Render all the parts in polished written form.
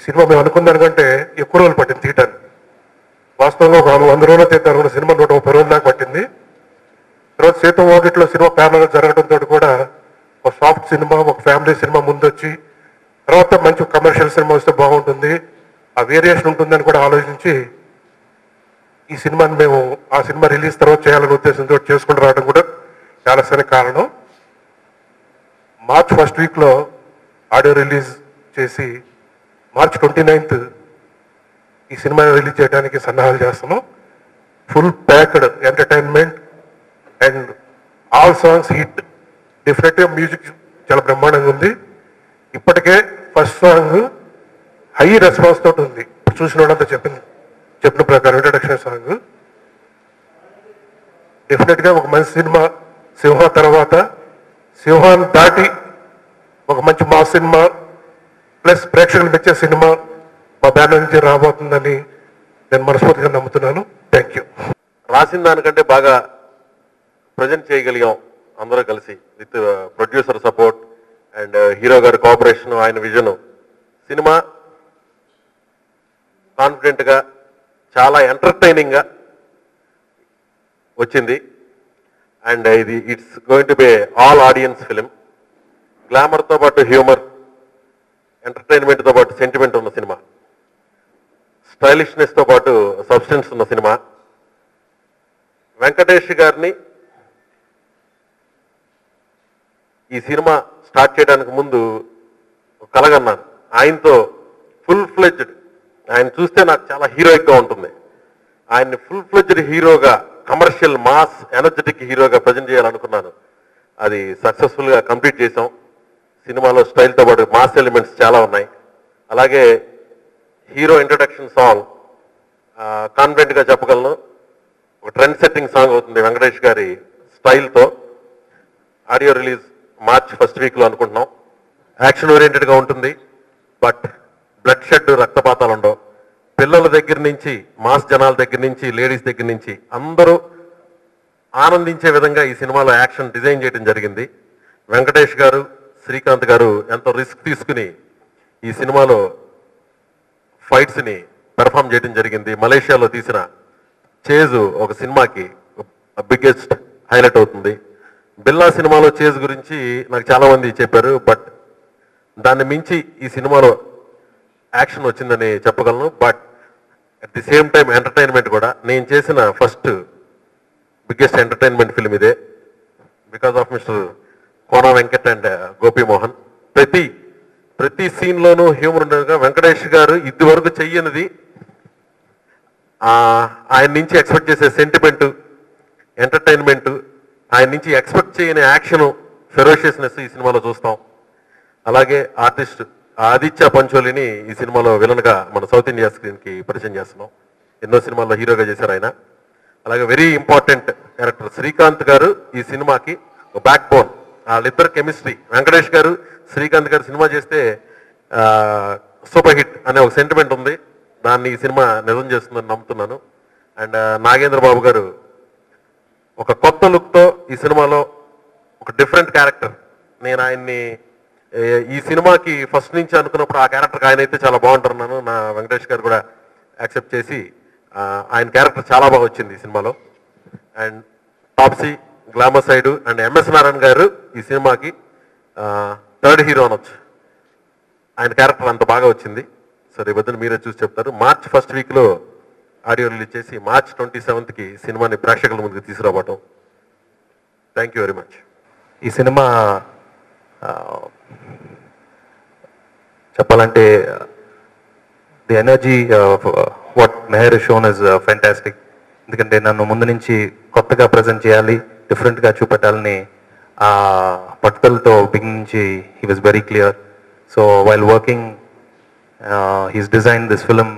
Cinema మేము అనుకున్న దానికంటే ఎక్కువ రోజులు పట్టింది తీయటానికి. వాస్తవంగా ఒక 100 రోజులు తీద్దాం సినిమా 130 రోజుల దాకా పట్టింది. తర్వాత సీతం ఓడిట్లో సినిమా ప్యానల్ జరగడంతో కూడా ఒక సాఫ్ట్ సినిమా, ఒక ఫ్యామిలీ సినిమా ముందొచ్చి తర్వాత మంచి కమర్షియల్ సినిమా వస్తే బాగుంటుంది, ఆ వేరియేషన్ ఉంటుందని కూడా ఆలోచించి ఈ సినిమాని మేము ఆ సినిమా రిలీజ్ తర్వాత చేయాలనే ఉద్దేశంతో చేసుకుని రావడం కూడా ఆలస్యానికి కారణం. మార్చ్ 1st వీక్లో ఆడియో రిలీజ్ చేసి మార్చ్ 29th ఈ సినిమా రిలీజ్ చేయడానికి సన్నాహాలు చేస్తున్నాం. Full packed entertainment and all songs hit. డెఫినెట్గా మ్యూజిక్ చాలా బ్రహ్మాండంగా ఉంది. ఇప్పటికే ఫస్ట్ సాంగ్ హై రెస్పాన్స్ తోటి ఉంది. చూసిన వాళ్ళంతా చెప్పిన ప్రకారం ఇంట్రడక్షన్ సాంగ్ డెఫినెట్గా ఒక మంచి సినిమా. సింహ తర్వాత సింహాన్ని దాటి ఒక మంచి మా సినిమా ప్లస్ ప్రేక్షకులు మెచ్చే సినిమా మా బ్యానర్ నుంచి రాబోతుందని నేను మనస్ఫూర్తిగా నమ్ముతున్నాను. Thank you. రాసిన దానికంటే బాగా ప్రజెంట్ చేయగలిగాం అందరూ కలిసి with producer support and hero గారి కోఆపరేషన్, ఆయన విజన్. సినిమా కాన్ఫిడెంట్గా చాలా ఎంటర్టైనింగ్గా వచ్చింది. అండ్ ఇది it's going to be all audience film. గ్లామర్తో పాటు హ్యూమర్, ఎంటర్టైన్మెంట్తో పాటు సెంటిమెంట్ ఉన్న సినిమా, స్టైలిష్నెస్తో పాటు సబ్స్టెన్స్ ఉన్న సినిమా. వెంకటేష్ గారిని ఈ సినిమా స్టార్ట్ చేయడానికి ముందు కలగన్నాను. ఆయనతో ఫుల్ ఫ్లెడ్జ్డ్, ఆయన చూస్తే నాకు చాలా హీరోయిక్గా ఉంటుంది. ఆయన్ని ఫుల్ ఫ్లెడ్జ్డ్ హీరోగా, కమర్షియల్ మాస్ ఎనర్జెటిక్ హీరోగా ప్రజెంట్ చేయాలనుకున్నాను. అది సక్సెస్ఫుల్గా కంప్లీట్ చేసాం. సినిమాలో స్టైల్తో పాటు మాస్ ఎలిమెంట్స్ చాలా ఉన్నాయి. అలాగే హీరో ఇంట్రడక్షన్ సాంగ్ కాన్ఫిడెంట్గా చెప్పగలను, ఒక ట్రెండ్ సెట్టింగ్ సాంగ్ అవుతుంది వెంకటేష్ గారి స్టైల్తో. ఆడియో రిలీజ్ మార్చ్ 1st వీక్లో అనుకుంటున్నాం. యాక్షన్ ఓరియంటెడ్గా ఉంటుంది, బట్ బ్లడ్ షెడ్, రక్తపాతాలు ఉండవు. పిల్లల దగ్గర నుంచి, మాస్ జనాల దగ్గర నుంచి, లేడీస్ దగ్గర నుంచి అందరూ ఆనందించే విధంగా ఈ సినిమాలో యాక్షన్ డిజైన్ చేయడం జరిగింది. వెంకటేష్ గారు, శ్రీకాంత్ గారు ఎంతో రిస్క్ తీసుకుని ఈ సినిమాలో ఫైట్స్ని పెర్ఫామ్ చేయడం జరిగింది. మలేషియాలో తీసిన చేజు ఒక సినిమాకి బిగ్గెస్ట్ హైలైట్ అవుతుంది. బిల్లా సినిమాలో చేజ్ గురించి నాకు చాలామంది చెప్పారు, బట్ దాన్ని మించి ఈ సినిమాలో యాక్షన్ వచ్చిందని చెప్పగలను. But at the same time entertainment కూడా. నేను చేసిన ఫస్ట్ బిగ్గెస్ట్ ఎంటర్టైన్మెంట్ ఫిల్మ్ ఇదే, because of mister Kona Venkat and Gopi Mohan. ప్రతి సీన్లోనూ హ్యూమర్ ఉండగా వెంకటేష్ గారు ఇదివరకు చెయ్యనిది, ఆయన నుంచి ఎక్స్పెక్ట్ చేసే సెంటిమెంటు, ఎంటర్టైన్మెంటు, ఆయన నుంచి ఎక్స్పెక్ట్ చేయని యాక్షను, ఫెరోషియస్నెస్ ఈ సినిమాలో చూస్తాం. అలాగే ఆర్టిస్ట్ ఆదిత్య పంచోలిని ఈ సినిమాలో విలన్గా మన సౌత్ ఇండియా స్క్రీన్కి పరిచయం చేస్తున్నాం. ఎన్నో సినిమాల్లో హీరోగా చేశారు ఆయన. అలాగే వెరీ ఇంపార్టెంట్ క్యారెక్టర్ శ్రీకాంత్ గారు ఈ సినిమాకి బ్యాక్ బోన్. వాళ్ళిద్దరు కెమిస్ట్రీ, వెంకటేష్ గారు, శ్రీకాంత్ గారు సినిమా చేస్తే సూపర్ హిట్ అనే ఒక సెంటిమెంట్ ఉంది. దాన్ని ఈ సినిమా నిజం చేస్తుందని నమ్ముతున్నాను. అండ్ నాగేంద్ర బాబు గారు ఒక కొత్త లుక్తో ఈ సినిమాలో ఒక డిఫరెంట్ క్యారెక్టర్. నేను ఆయన్ని ఈ సినిమాకి ఫస్ట్ నుంచి అనుకున్నప్పుడు ఆ క్యారెక్టర్కి ఆయన అయితే చాలా బాగుంటున్నాను. నా వెంకటేష్ గారు కూడా యాక్సెప్ట్ చేసి ఆయన క్యారెక్టర్ చాలా బాగా వచ్చింది ఈ సినిమాలో. And Taapsee, glamour side and MS Narayana గారు ఈ సినిమాకి థర్డ్ హీరో అనొచ్చు. ఆయన క్యారెక్టర్ అంత బాగా వచ్చింది. సో రేపొద్దున మీరే చూసి చెప్తారు. మార్చ్ 1st వీక్లో ఆడియో రిలీజ్ చేసి మార్చ్ 27కి సినిమాని ప్రేక్షకుల ముందుకు తీసుకురావటం. Thank you very much. ఈ సినిమా చెప్పాలంటే the energy what Meher shown is fantastic. ఎందుకంటే నన్ను ముందు నుంచి కొత్తగా ప్రజెంట్ చేయాలి, డిఫరెంట్గా చూపెట్టాలని ఆ పట్టుదలతో బిగిన్ నుంచి he was very clear. So while working he's design this film.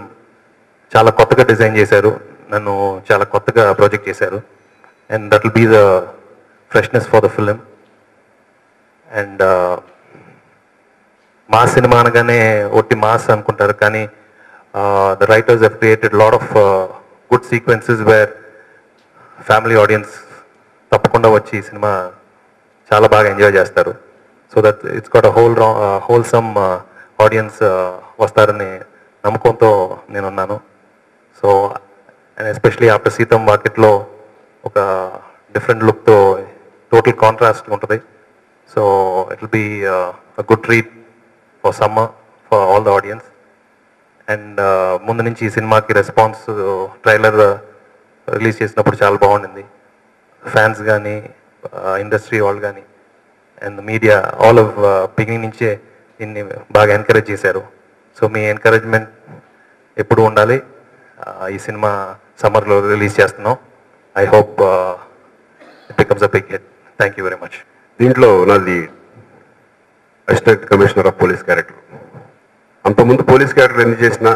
చాలా కొత్తగా డిజైన్ చేశారు, నన్ను చాలా కొత్తగా ప్రాజెక్ట్ చేశారు. And that will be the freshness for the film. And mass cinema అనగానే ఒట్టి మాస్ అనుకుంటారు, కానీ the writers have created lot of good sequences where family audience తప్పకుండా వచ్చి ఈ సినిమా చాలా బాగా ఎంజాయ్ చేస్తారు. So that it's got a wholesome audience వస్తారని నమ్మకంతో నేనున్నాను. సో అండ్ ఎస్పెషలీ ఆఫ్టర్ సీతం వాకిట్లో ఒక డిఫరెంట్ లుక్తో టోటల్ కాంట్రాస్ట్ ఉంటుంది. So it will be a good treat for summer for all the audience. And ముందు నుంచి ఈ సినిమాకి రెస్పాన్స్ ట్రైలర్ రిలీజ్ చేసినప్పుడు చాలా బాగుండింది. ఫ్యాన్స్ కానీ ఇండస్ట్రీ వాళ్ళు కానీ and media all of beginning నుంచే దీన్ని బాగా ఎంకరేజ్ చేశారు. సో మీ ఎంకరేజ్మెంట్ ఎప్పుడు ఉండాలి. ఈ సినిమా సమ్మర్లో రిలీజ్ చేస్తున్నాం. I hope it becomes a big hit. Thank you very much. దీంట్లో నాది assistant commissioner of police character. అంతకుముందు పోలీస్ క్యారెక్టర్ ఎన్ని చేసినా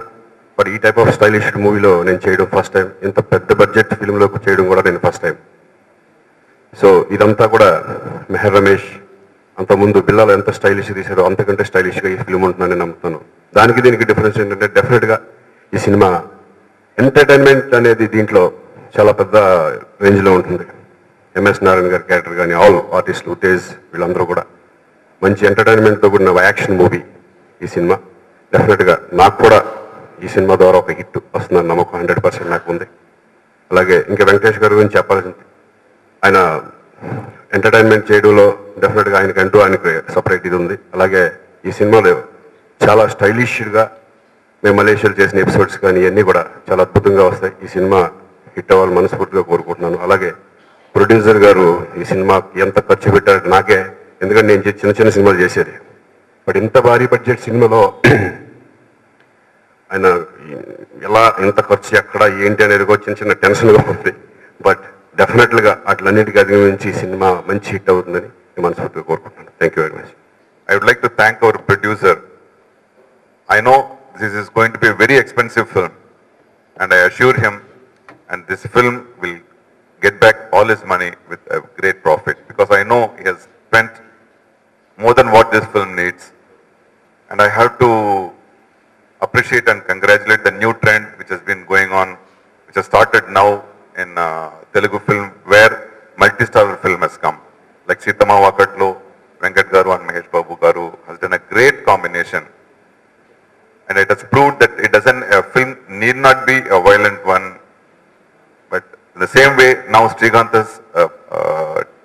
బట్ ఈ టైప్ ఆఫ్ స్టైలిష్ మూవీలో నేను చేయడం ఫస్ట్ టైం. ఇంత పెద్ద బడ్జెట్ ఫిల్మ్లో చేయడం కూడా నేను ఫస్ట్ టైం. సో ఇదంతా కూడా మెహర్ రమేష్ అంతకుముందు బిల్లాలో ఎంత స్టైలిష్ తీశారో అంతకంటే స్టైలిష్గా ఈ ఫిల్మ్ ఉంటుందని నమ్ముతాను. దానికి దీనికి డిఫరెన్స్ ఏంటంటే డెఫినెట్గా ఈ సినిమా ఎంటర్టైన్మెంట్ అనేది దీంట్లో చాలా పెద్ద రేంజ్లో ఉంటుంది. ఎంఎస్ నారాయణ గారి క్యారెక్టర్ కానీ ఆల్ ఆర్టిస్టులు తేజ్ వీళ్ళందరూ కూడా మంచి ఎంటర్టైన్మెంట్తో కూడిన యాక్షన్ మూవీ ఈ సినిమా. డెఫినెట్గా నాకు కూడా ఈ సినిమా ద్వారా ఒక హిట్ వస్తుందని నమ్మకం 100% నాకు ఉంది. అలాగే ఇంకా వెంకటేష్ గారి గురించి చెప్పాల్సింది, ఆయన ఎంటర్టైన్మెంట్ చేయడంలో డెఫినెట్గా ఆయనకి సపరేట్ ఇది ఉంది. అలాగే ఈ సినిమాలో చాలా స్టైలిష్గా మేము మలేషియాలో చేసిన ఎపిసోడ్స్ కానీ ఇవన్నీ కూడా చాలా అద్భుతంగా వస్తాయి. ఈ సినిమా హిట్ అవ్వాలని మనస్ఫూర్తిగా కోరుకుంటున్నాను. అలాగే ప్రొడ్యూసర్ గారు ఈ సినిమాకి ఎంత ఖర్చు పెట్టారు నాకే, ఎందుకంటే నేను చిన్న చిన్న సినిమాలు చేసేది. బట్ ఇంత భారీ బడ్జెట్ సినిమాలో ఆయన ఎలా ఎంత ఖర్చు ఎక్కడ ఏంటి అనేది కూడా చిన్న చిన్న టెన్షన్గా ఉంది. బట్ డెఫినెట్గా అట్లన్నిటికీ అధిగమించి ఈ సినిమా మంచి హిట్ అవుతుందని నేను మనస్ఫూర్తిగా కోరుకుంటున్నాను. Thank you very much. I would like to thank our producer. I know this is going to be a very expensive film, and I assure him, and this film will get back all his money with a great profit, because I know he has spent more than what this film needs. And I have to appreciate and congratulate the new trend which has been going on, which has started now in Telugu film, where multi-star film has come. Like Sitama Vakatlo, Venkat Garu and Mahesh Babu Garu has done a great combination. And it has proved that a film need not be a violent one. But in the same way, now Srikanth has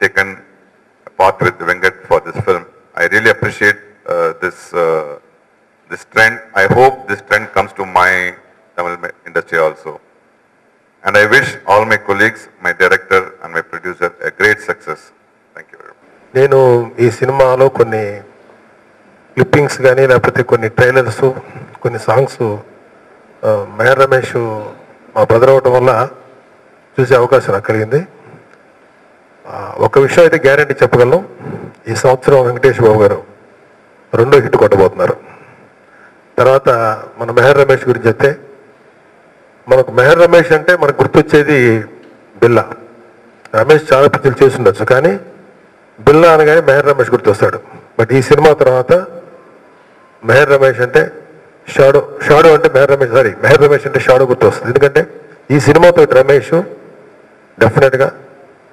taken part with Venkat for this film. I really appreciate this trend. I hope this trend comes to my Tamil industry also. And I wish all my colleagues, my director and my producer a great success. Thank you very much. నేను ఈ సినిమాలో కొన్ని clippings కానీ లేకపోతే కొన్ని trailers కొన్ని songs Meher Ramesh మా brother అవడం వల్ల చూసే అవకాశం నాకు కలిగింది. ఒక విషయం అయితే గ్యారంటీ చెప్పగలను, ఈ సంవత్సరం వెంకటేష్ బాబు గారు 2వ హిట్ కొట్టబోతున్నారు. తర్వాత మన మెహర్ రమేష్ గురించి చెప్తే, మనకు మెహర్ రమేష్ అంటే మనకు గుర్తొచ్చేది బిల్లా. రమేష్ చాలా పిక్చర్లు చేసి ఉండొచ్చు, కానీ బిల్లా అనగానే మెహర్ రమేష్ గుర్తొస్తాడు. బట్ ఈ సినిమా తర్వాత మెహర్ రమేష్ అంటే షాడో అంటే మెహర్ రమేష్ అంటే షాడో గుర్తొస్తుంది. ఎందుకంటే ఈ సినిమాతో రమేష్ డెఫినెట్గా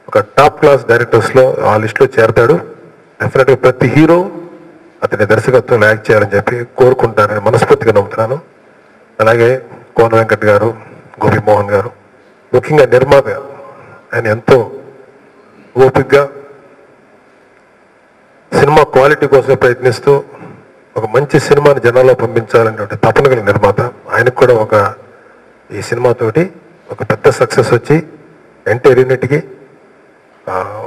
ఒక టాప్ క్లాస్ డైరెక్టర్స్లో ఆ లిస్టులో చేరతాడు. డెఫినెట్గా ప్రతి హీరో అతని దర్శకత్వంలో యాక్ట్ చేయాలని చెప్పి కోరుకుంటారని మనస్ఫూర్తిగా నమ్ముతున్నాను. అలాగే కోన వెంకట్ గారు, గోపి మోహన్ గారు, ముఖ్యంగా నిర్మాత ఆయన ఎంతో ఓపికగా సినిమా క్వాలిటీ కోసం ప్రయత్నిస్తూ ఒక మంచి సినిమాని జనాల్లో పంపించాలనేటువంటి తపన కలిగిన నిర్మాత. ఆయనకు కూడా ఈ సినిమాతోటి ఒక పెద్ద సక్సెస్ వచ్చి ఎంటైర్ యూనిట్కి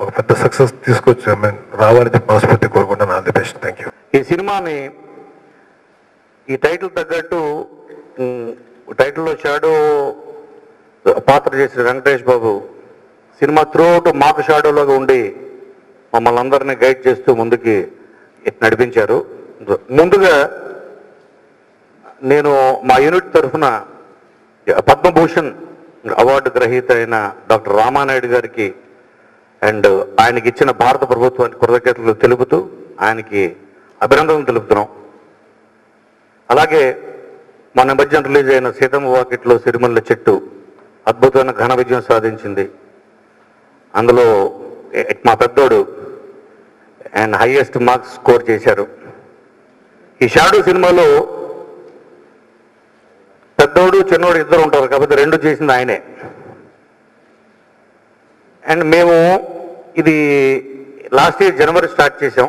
ఒక పెద్ద సక్సెస్ తీసుకొచ్చి రావాలని చెప్పి మనస్ఫూర్తి కోరుకుంటాను. All the best. Thank you. ఈ సినిమాని ఈ టైటిల్ తగ్గట్టు టైటిల్లో షాడో పాత్ర చేసిన వెంకటేష్ బాబు సినిమా త్రూఅవుట్ మాకు షాడోలోగా ఉండి మమ్మల్ని అందరినీ గైడ్ చేస్తూ ముందుకి నడిపించారు. ముందుగా నేను మా యూనిట్ తరఫున పద్మభూషణ్ అవార్డు గ్రహీత అయిన డాక్టర్ రామానాయుడు గారికి అండ్ ఆయనకి ఇచ్చిన భారత ప్రభుత్వానికి కృతజ్ఞతలు తెలుపుతూ ఆయనకి అభినందనలు తెలుపుతున్నాం. అలాగే మన మధ్య రిలీజ్ అయిన సీతమ్మ వాకిట్లో సిరిమల్ల చెట్టు అద్భుతమైన ఘన విజయం సాధించింది. అందులో మా పెద్దోడు అండ్ హైయెస్ట్ మార్క్స్ స్కోర్ చేశారు. ఈ షాడో సినిమాలో పెద్దోడు చిన్నోడు ఇద్దరు ఉంటారు కాబట్టి రెండు చేసింది ఆయనే. అండ్ మేము ఇది లాస్ట్ ఇయర్ జనవరి స్టార్ట్ చేసాం.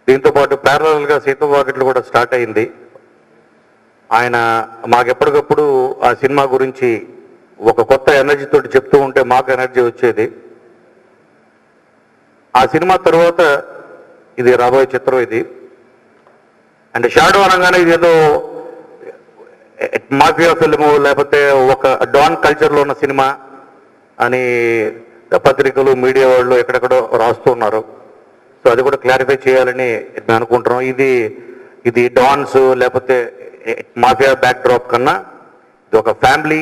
దీంతోపాటు ప్యారలల్గా సీతం వాకిట్లు కూడా స్టార్ట్ అయింది. ఆయన మాకెప్పటికప్పుడు ఆ సినిమా గురించి ఒక కొత్త ఎనర్జీతో చెప్తూ ఉంటే మాకు ఎనర్జీ వచ్చేది. ఆ సినిమా తర్వాత ఇది రాబోయే చిత్రం ఇది. అండ్ షాడో అనగానే ఇదేదో మాఫియా ఫిల్ము లేకపోతే ఒక డాన్ కల్చర్లో ఉన్న సినిమా అని పత్రికలు మీడియా వాళ్ళు ఎక్కడెక్కడో రాస్తున్నారు. సో అది కూడా క్లారిఫై చేయాలని మేము అనుకుంటున్నాం. ఇది డాన్స్ లేకపోతే మాఫియా బ్యాక్ డ్రాప్ కన్నా ఇది ఒక ఫ్యామిలీ,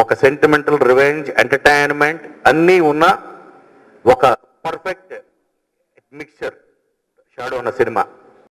ఒక సెంటిమెంటల్ రివెంజ్, ఎంటర్టైన్మెంట్ అన్నీ ఉన్న ఒక పర్ఫెక్ట్ మిక్చర్ షాడో అన్న సినిమా.